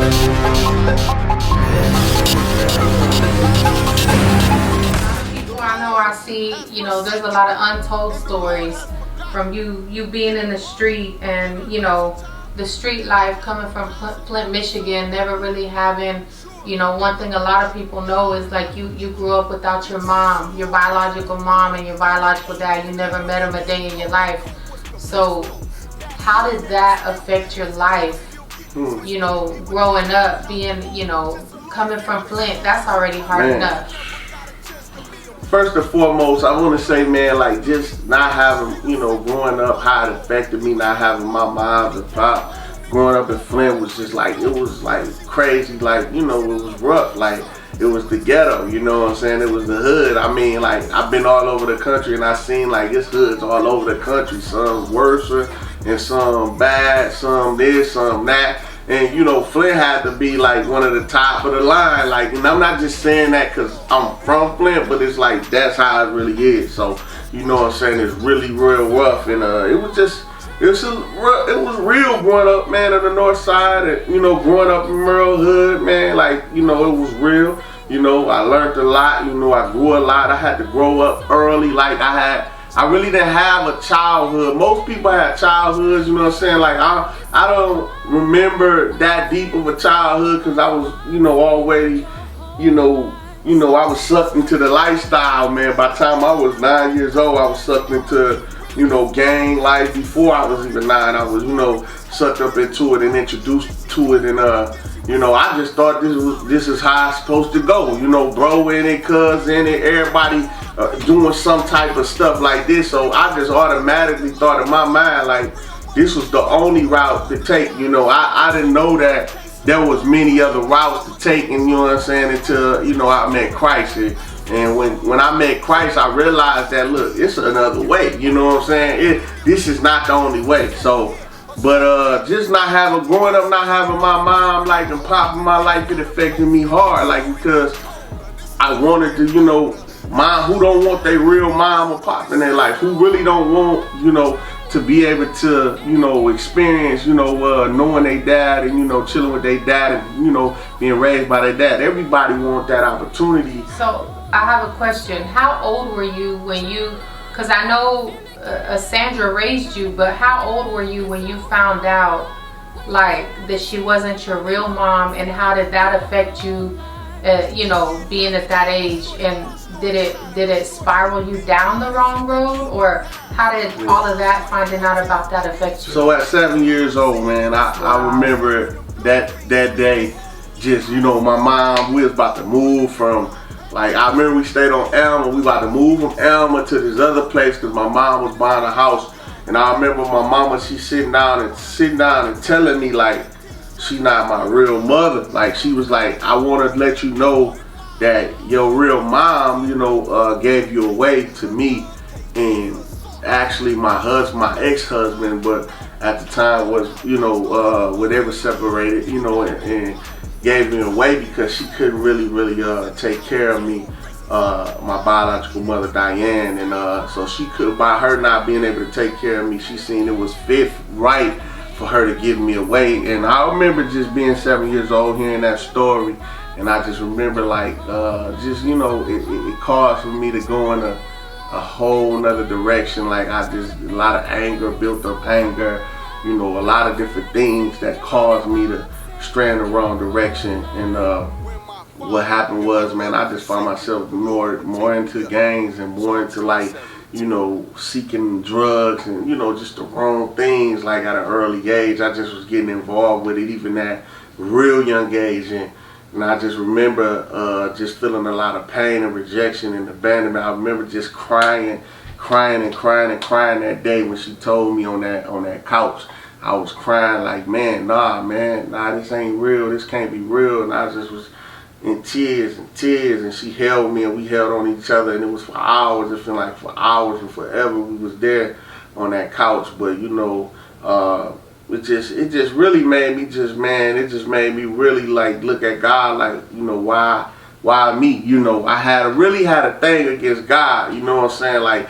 People I know, I see, there's a lot of untold stories from you being in the street, and the street life, coming from Flint, Michigan, never really having, one thing a lot of people know is like you grew up without your mom, your biological mom and your biological dad. You never met them a day in your life. So how did that affect your life? Growing up, being, coming from Flint, that's already hard enough. First and foremost, I want to say, man, like just not having, growing up, how it affected me, not having my mom and pop. Growing up in Flint was just like, it was like crazy, like, it was rough, like it was the ghetto, you know what I'm saying? It was the hood. I mean, like, I've been all over the country and I seen like it's hoods all over the country, some worse and some bad, some this, some that. And Flint had to be like one of the top of the line. Like, and I'm not just saying that because I'm from Flint, but it's like that's how it really is. So, you know what I'm saying? It's really real rough, and it was real growing up, man, on the north side, and growing up in Merle Hood, man. Like, it was real. I learned a lot. I grew a lot. I had to grow up early. Like I really didn't have a childhood. Most people had childhoods, you know what I'm saying? Like I don't remember that deep of a childhood because I was, already, I was sucked into the lifestyle, man. By the time I was 9 years old, I was sucked into, gang life. Before I was even 9, I was, sucked up into it and introduced to it, and I just thought this is how it's supposed to go. Bro in it, cuz in it, everybody doing some type of stuff like this. So I just automatically thought in my mind like this was the only route to take. I didn't know that there was many other routes to take, and you know what I'm saying, until I met Christ. And when I met Christ, I realized that look, it's another way. You know what I'm saying? This is not the only way. So. But just growing up, not having my mom like and pop in my life, it affected me hard, like because I wanted to, mom who don't want their real mom or pop in their life, who really don't want, to be able to, experience, knowing their dad and, chilling with their dad and, being raised by their dad. Everybody want that opportunity. So I have a question. How old were you when because I know Sandra raised you, but how old were you when you found out like that she wasn't your real mom, and how did that affect you, being at that age? And did it spiral you down the wrong road, or how did all of that, finding out about that, affect you? So at 7 years old, man, I remember that day, just, my mom, we was about to move from, like, I remember we stayed on Elma. We about to move from Elma to this other place because my mom was buying a house. And I remember my mama, she sitting down and telling me like she not my real mother. Like, she was like, I want to let you know that your real mom, gave you away to me, and actually my ex-husband, but at the time was, when they were separated, and gave me away because she couldn't really take care of me, my biological mother Diane, and so she could, by her not being able to take care of me, she seen it was right for her to give me away. And I remember just being 7 years old, hearing that story, and I just remember like it caused for me to go in a whole nother direction. Like a lot of anger, built up anger, a lot of different things that caused me to stray in the wrong direction. And what happened was, man, I just found myself more into gangs and more into like, seeking drugs and, just the wrong things. Like at an early age, I just was getting involved with it, even at real young age. And I just remember just feeling a lot of pain and rejection and abandonment. I remember just crying that day when she told me on that couch. I was crying like, man, nah, this ain't real. This can't be real. And I just was in tears, and she held me, and we held on each other, and it was for hours. It felt like for hours and forever we was there on that couch. But it just really made me it just made me really like look at God like, why me? I really had a thing against God, you know what I'm saying? Like,